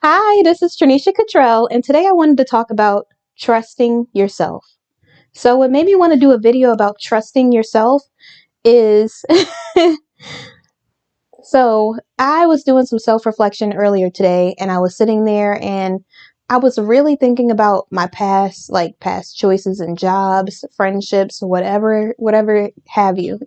Hi, this is Trinesha Cottrell, and today I wanted to talk about trusting yourself. So, what made me want to do a video about trusting yourself is so I was doing some self-reflection earlier today, and I was sitting there and I was really thinking about my past, like past choices and jobs, friendships, whatever have you.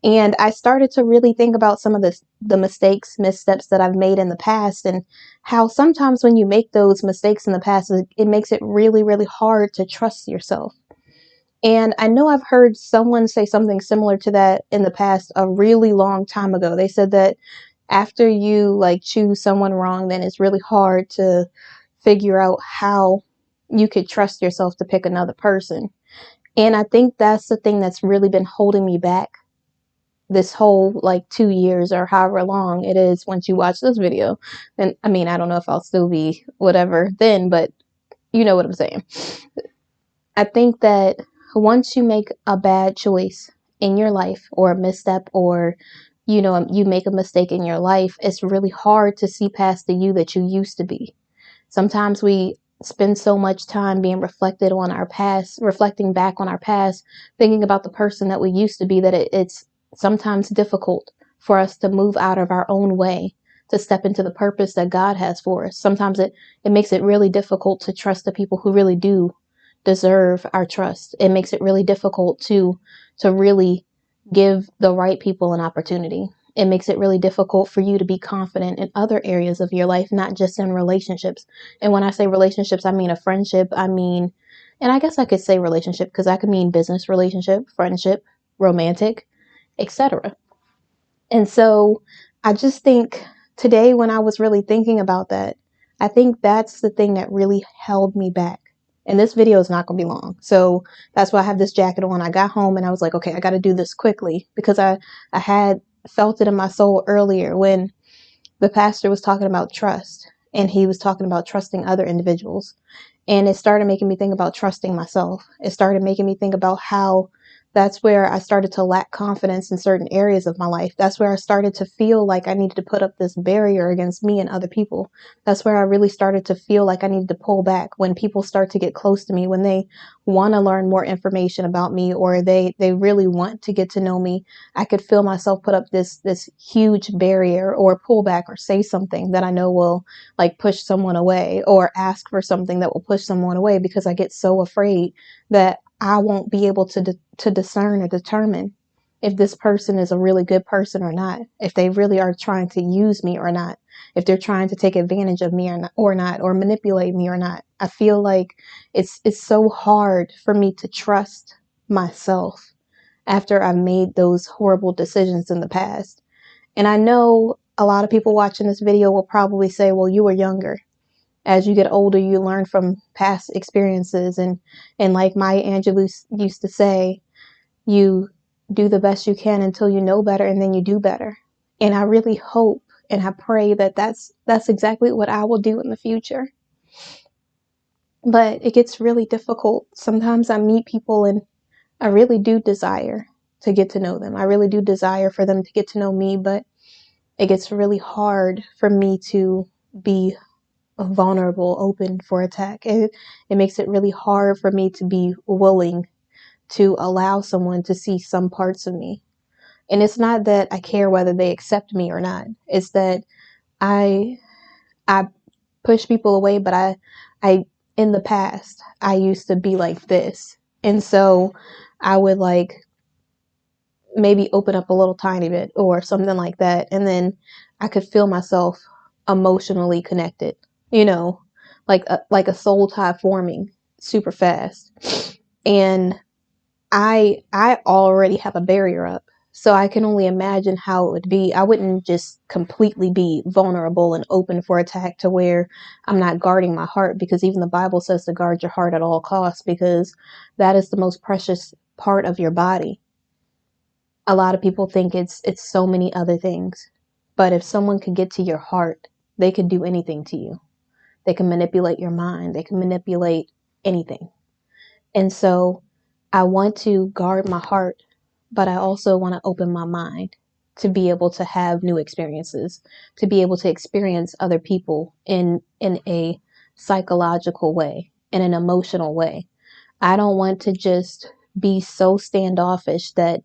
And I started to really think about some of the mistakes, missteps that I've made in the past, and how sometimes when you make those mistakes in the past, it makes it really, really hard to trust yourself. And I know I've heard someone say something similar to that in the past a really long time ago. They said that after you like choose someone wrong, then it's really hard to figure out how you could trust yourself to pick another person. And I think that's the thing that's really been holding me back this whole like 2 years or however long it is once you watch this video. And I mean, I don't know if I'll still be whatever then, but you know what I'm saying. I think that once you make a bad choice in your life or a misstep or you make a mistake in your life, it's really hard to see past the you that you used to be. Sometimes we spend so much time being reflected on our past, reflecting back on our past, thinking about the person that we used to be, that it's sometimes difficult for us to move out of our own way to step into the purpose that God has for us. Sometimes it makes it really difficult to trust the people who really do deserve our trust. It makes it really difficult to really give the right people an opportunity. It makes it really difficult for you to be confident in other areas of your life, not just in relationships. And when I say relationships, I mean a friendship. And I guess I could say relationship because I could mean business relationship, friendship, romantic, etc. And so I just think today when I was really thinking about that, I think that's the thing that really held me back. And this video is not going to be long. So that's why I have this jacket on. I got home and I was like, okay, I got to do this quickly because I had felt it in my soul earlier when the pastor was talking about trust and he was talking about trusting other individuals. And it started making me think about trusting myself. It started making me think about how that's where I started to lack confidence in certain areas of my life. That's where I started to feel like I needed to put up this barrier against me and other people. That's where I really started to feel like I needed to pull back when people start to get close to me, when they want to learn more information about me or they really want to get to know me. I could feel myself put up this huge barrier or pull back or say something that I know will like push someone away or ask for something that will push someone away because I get so afraid that I won't be able to discern or determine if this person is a really good person or not, if they really are trying to use me or not, if they're trying to take advantage of me or manipulate me or not. I feel like it's so hard for me to trust myself after I've made those horrible decisions in the past. And I know a lot of people watching this video will probably say, well, you were younger. As you get older, you learn from past experiences. And like Maya Angelou used to say, you do the best you can until you know better and then you do better. And I really hope and I pray that that's exactly what I will do in the future. But it gets really difficult. Sometimes I meet people and I really do desire to get to know them. I really do desire for them to get to know me, but it gets really hard for me to be vulnerable, open for attack. It makes it really hard for me to be willing to allow someone to see some parts of me. And it's not that I care whether they accept me or not. It's that I I push people away, but I in the past I used to be like this. And so I would like maybe open up a little tiny bit or something like that. And then I could feel myself emotionally connected, you know, like a soul tie forming super fast. And I already have a barrier up. So I can only imagine how it would be. I wouldn't just completely be vulnerable and open for attack to where I'm not guarding my heart, because even the Bible says to guard your heart at all costs, because that is the most precious part of your body. A lot of people think it's so many other things. But if someone could get to your heart, they could do anything to you. They can manipulate your mind. They can manipulate anything. And so I want to guard my heart, but I also want to open my mind to be able to have new experiences, to be able to experience other people in a psychological way, in an emotional way. I don't want to just be so standoffish that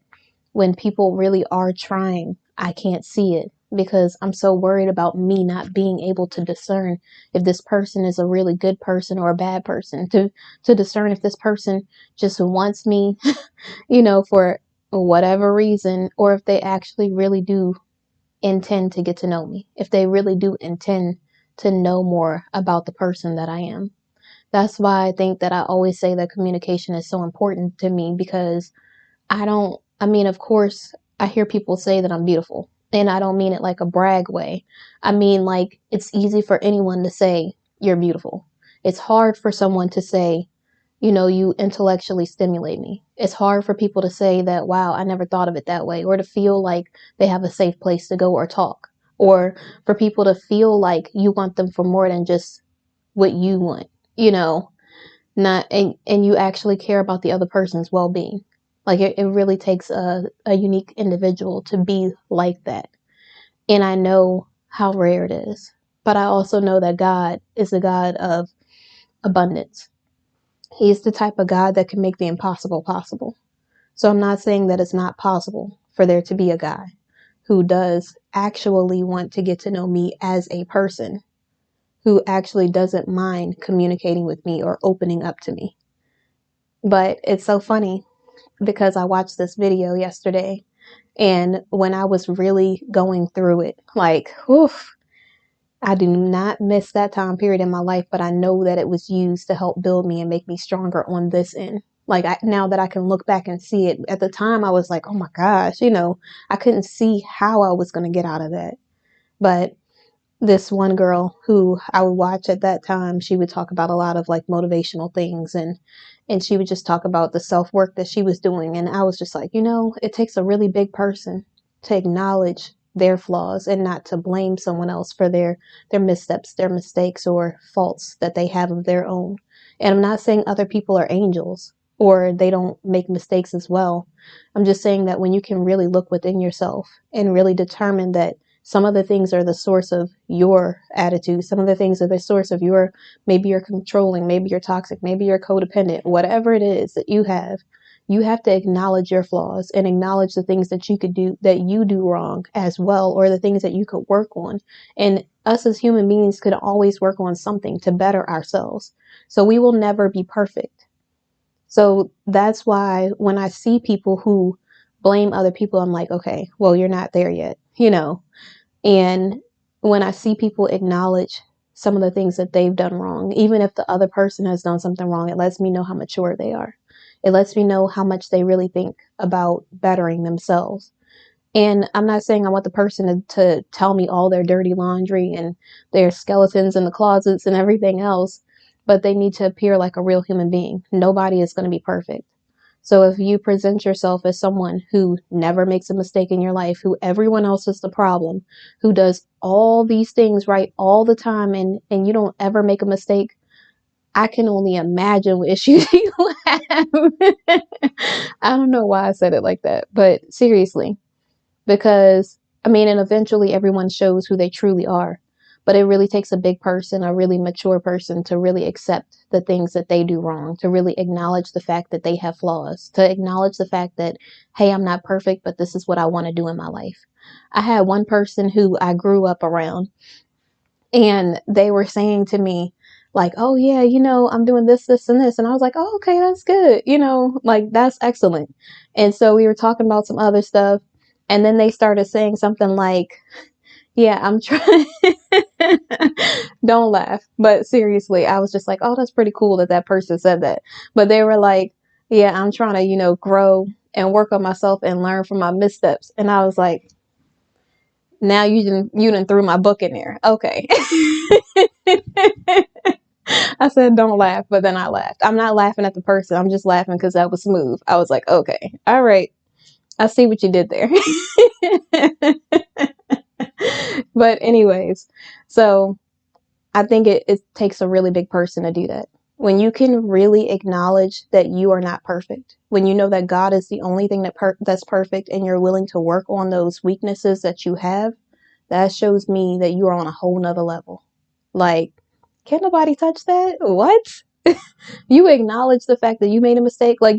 when people really are trying, I can't see it because I'm so worried about me not being able to discern if this person is a really good person or a bad person, to discern if this person just wants me, for whatever reason, or if they actually really do intend to get to know me, if they really do intend to know more about the person that I am. That's why I think that I always say that communication is so important to me because of course, I hear people say that I'm beautiful, and I don't mean it like a brag way. I mean, like, it's easy for anyone to say you're beautiful. It's hard for someone to say, you intellectually stimulate me. It's hard for people to say that, wow, I never thought of it that way, or to feel like they have a safe place to go or talk, or for people to feel like you want them for more than just what you want, you know, not, and you actually care about the other person's well-being. Like it really takes a unique individual to be like that. And I know how rare it is, but I also know that God is a God of abundance. He's the type of God that can make the impossible possible. So I'm not saying that it's not possible for there to be a guy who does actually want to get to know me as a person, who actually doesn't mind communicating with me or opening up to me. But it's so funny because I watched this video yesterday, and when I was really going through it, like, oof, I do not miss that time period in my life, but I know that it was used to help build me and make me stronger on this end. Like now that I can look back and see it, at the time I was like, oh my gosh, I couldn't see how I was going to get out of that. But this one girl who I would watch at that time, she would talk about a lot of like motivational things, and she would just talk about the self-work that she was doing. And I was just like, it takes a really big person to acknowledge their flaws and not to blame someone else for their missteps, their mistakes, or faults that they have of their own. And I'm not saying other people are angels or they don't make mistakes as well. I'm just saying that when you can really look within yourself and really determine that some of the things are the source of your attitude. Some of the things are the source of maybe you're controlling, maybe you're toxic, maybe you're codependent, whatever it is that you have to acknowledge your flaws and acknowledge the things that you could do, that you do wrong as well, or the things that you could work on. And us as human beings could always work on something to better ourselves. So we will never be perfect. So that's why when I see people who blame other people, I'm like, okay, well, you're not there yet. And when I see people acknowledge some of the things that they've done wrong, even if the other person has done something wrong, it lets me know how mature they are. It lets me know how much they really think about bettering themselves. And I'm not saying I want the person to tell me all their dirty laundry and their skeletons in the closets and everything else, but they need to appear like a real human being. Nobody is going to be perfect. So if you present yourself as someone who never makes a mistake in your life, who everyone else is the problem, who does all these things right all the time, and you don't ever make a mistake, I can only imagine what issues you have. I don't know why I said it like that, but seriously, because and eventually everyone shows who they truly are. But it really takes a big person, a really mature person, to really accept the things that they do wrong, to really acknowledge the fact that they have flaws, to acknowledge the fact that, hey, I'm not perfect, but this is what I want to do in my life. I had one person who I grew up around, and they were saying to me, like, oh yeah, I'm doing this, this, and this. And I was like, oh, okay, that's good. Like, that's excellent. And so we were talking about some other stuff. And then they started saying something like, yeah, I'm trying. Don't laugh. But seriously, I was just like, oh, that's pretty cool that person said that. But they were like, yeah, I'm trying to, grow and work on myself and learn from my missteps. And I was like, now you didn't threw my book in there. Okay. I said, don't laugh, but then I laughed. I'm not laughing at the person. I'm just laughing because that was smooth. I was like, okay, all right. I see what you did there. But anyways, so I think it takes a really big person to do that. when you can really acknowledge that you are not perfect, when you know that God is the only thing that's perfect, and you're willing to work on those weaknesses that you have, that shows me that you are on a whole nother level. Like, can't nobody touch that? What? You acknowledge the fact that you made a mistake. Like,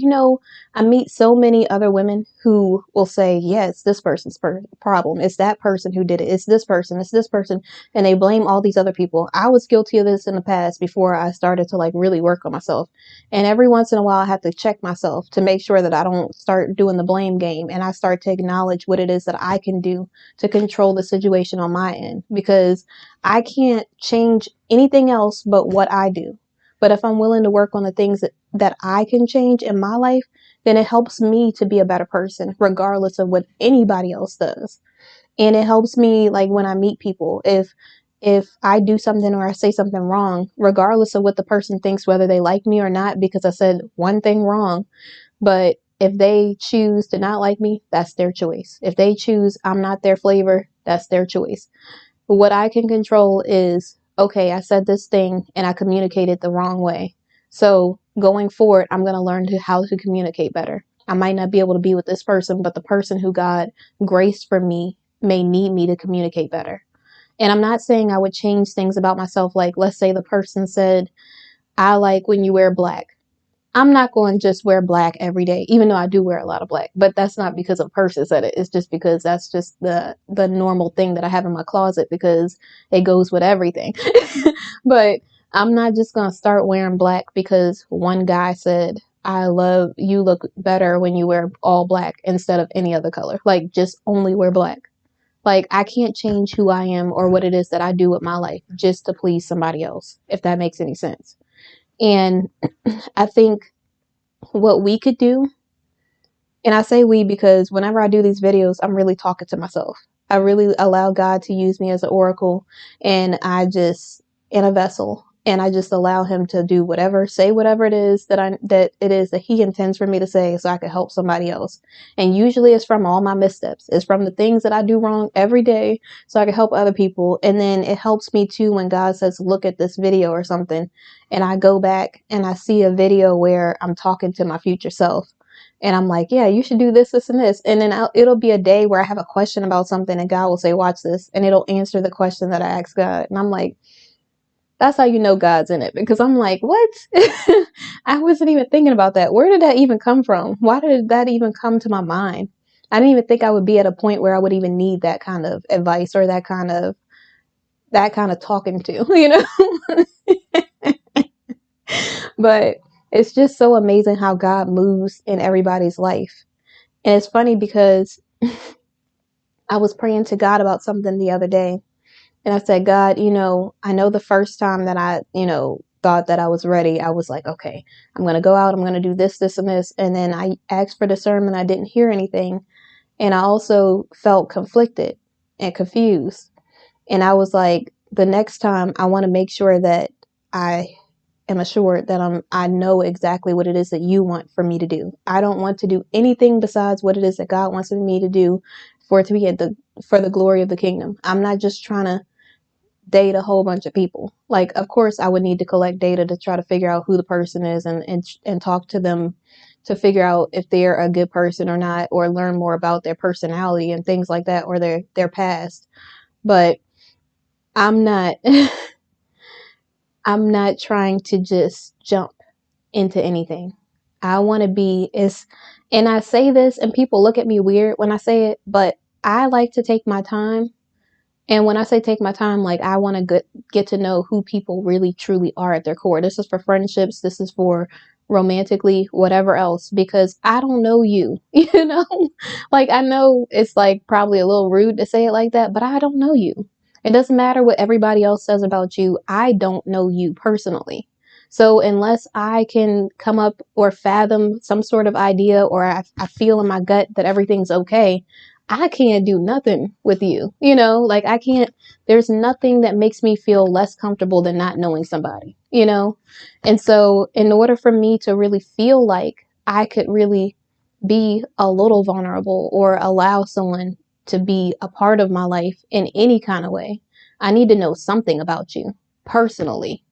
I meet so many other women who will say, yeah, it's this person's problem. It's that person who did it. It's this person. It's this person. And they blame all these other people. I was guilty of this in the past before I started to like really work on myself. And every once in a while, I have to check myself to make sure that I don't start doing the blame game, and I start to acknowledge what it is that I can do to control the situation on my end, because I can't change anything else but what I do. But if I'm willing to work on the things that I can change in my life, then it helps me to be a better person, regardless of what anybody else does. And it helps me, like, when I meet people, if I do something or I say something wrong, regardless of what the person thinks, whether they like me or not, because I said one thing wrong. But if they choose to not like me, that's their choice. If they choose I'm not their flavor, that's their choice. But what I can control is, okay, I said this thing and I communicated the wrong way. So going forward, I'm going to learn how to communicate better. I might not be able to be with this person, but the person who God graced for me may need me to communicate better. And I'm not saying I would change things about myself. Like, let's say the person said, I like when you wear black. I'm not going to just wear black every day, even though I do wear a lot of black. But that's not because a person said it. It's just because that's just the normal thing that I have in my closet, because it goes with everything. But I'm not just going to start wearing black because one guy said, I love you look better when you wear all black instead of any other color. Like, just only wear black. Like, I can't change who I am or what it is that I do with my life just to please somebody else, if that makes any sense. And I think what we could do, and I say we because whenever I do these videos, I'm really talking to myself. I really allow God to use me as an oracle, and in a vessel, and I just allow him to do whatever, say whatever it is that he intends for me to say, so I can help somebody else. And usually it's from all my missteps. It's from the things that I do wrong every day, so I can help other people. And then it helps me too when God says, look at this video or something, and I go back and I see a video where I'm talking to my future self. And I'm like, yeah, you should do this, this, and this. And then it'll be a day where I have a question about something, and God will say, watch this. And it'll answer the question that I asked God. And I'm like, that's how you know God's in it. Because I'm like, what? I wasn't even thinking about that. Where did that even come from? Why did that even come to my mind? I didn't even think I would be at a point where I would even need that kind of advice or that kind of talking to, But it's just so amazing how God moves in everybody's life. And it's funny because I was praying to God about something the other day. And I said, God, I know the first time that I, thought that I was ready, I was like, okay, I'm going to go out. I'm going to do this, this, and this. And then I asked for discernment. I didn't hear anything. And I also felt conflicted and confused. And I was like, the next time I want to make sure that I am assured that I know exactly what it is that you want for me to do. I don't want to do anything besides what it is that God wants me to do for it to be for the glory of the kingdom. I'm not just trying to date a whole bunch of people. Like, of course, I would need to collect data to try to figure out who the person is and talk to them to figure out if they're a good person or not, or learn more about their personality and things like that, or their past. But I'm not I'm not trying to just jump into anything. I want to and I say this and people look at me weird when I say it, but I like to take my time. And when I say take my time, like, I want to get to know who people really truly are at their core. This is for friendships. This is for romantically, whatever else, because I don't know you, like, I know it's like probably a little rude to say it like that, but I don't know you. It doesn't matter what everybody else says about you. I don't know you personally. So unless I can come up or fathom some sort of idea, or I feel in my gut that everything's okay, I can't do nothing with you, like, I can't, there's nothing that makes me feel less comfortable than not knowing somebody, And so in order for me to really feel like I could really be a little vulnerable or allow someone to be a part of my life in any kind of way, I need to know something about you personally.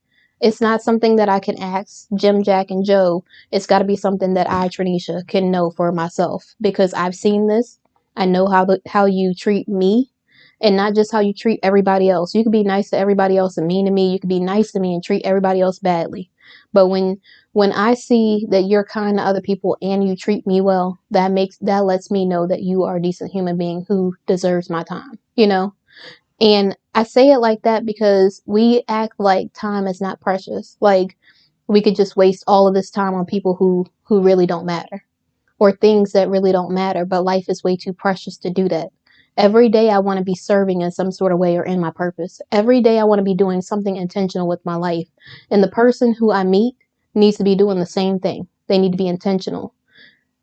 It's not something that I can ask Jim, Jack, and Joe. It's got to be something that I, Trinesha, can know for myself, because I've seen this. I know how you treat me, and not just how you treat everybody else. You could be nice to everybody else and mean to me. You could be nice to me and treat everybody else badly. But when I see that you're kind to other people and you treat me well, that lets me know that you are a decent human being who deserves my time, you know? And I say it like that because we act like time is not precious. Like we could just waste all of this time on people who really don't matter, or things that really don't matter, but life is way too precious to do that. Every day I want to be serving in some sort of way or in my purpose. Every day I want to be doing something intentional with my life. And the person who I meet needs to be doing the same thing. They need to be intentional.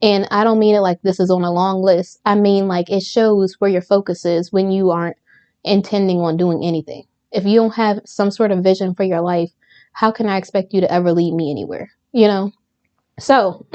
And I don't mean it like this is on a long list. I mean like it shows where your focus is when you aren't intending on doing anything. If you don't have some sort of vision for your life, how can I expect you to ever lead me anywhere? You know? So,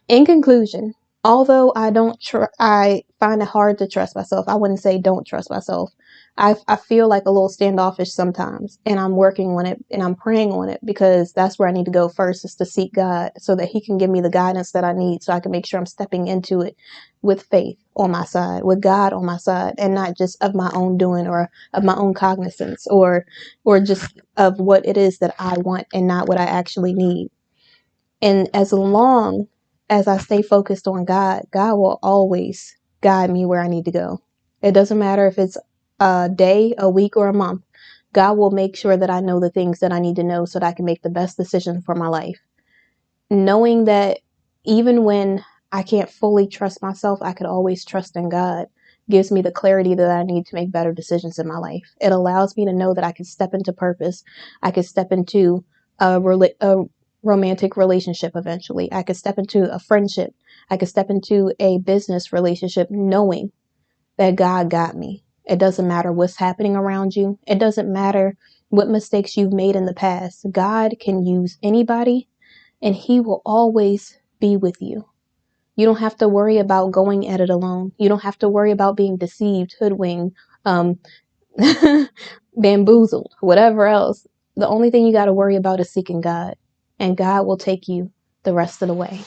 in conclusion, although I find it hard to trust myself. I wouldn't say don't trust myself. I feel like a little standoffish sometimes, and I'm working on it and I'm praying on it, because that's where I need to go first, is to seek God so that He can give me the guidance that I need, so I can make sure I'm stepping into it with faith on my side, with God on my side, and not just of my own doing or of my own cognizance, or just of what it is that I want and not what I actually need. And as long as I stay focused on God, God will always guide me where I need to go. It doesn't matter if it's a day, a week, or a month. God will make sure that I know the things that I need to know so that I can make the best decision for my life. Knowing that even when I can't fully trust myself, I could always trust in God gives me the clarity that I need to make better decisions in my life. It allows me to know that I can step into purpose. I can step into a romantic relationship eventually. I could step into a friendship. I could step into a business relationship knowing that God got me. It doesn't matter what's happening around you. It doesn't matter what mistakes you've made in the past. God can use anybody, and He will always be with you. You don't have to worry about going at it alone. You don't have to worry about being deceived, hoodwinked, um, bamboozled, whatever else. The only thing you got to worry about is seeking God, and God will take you the rest of the way.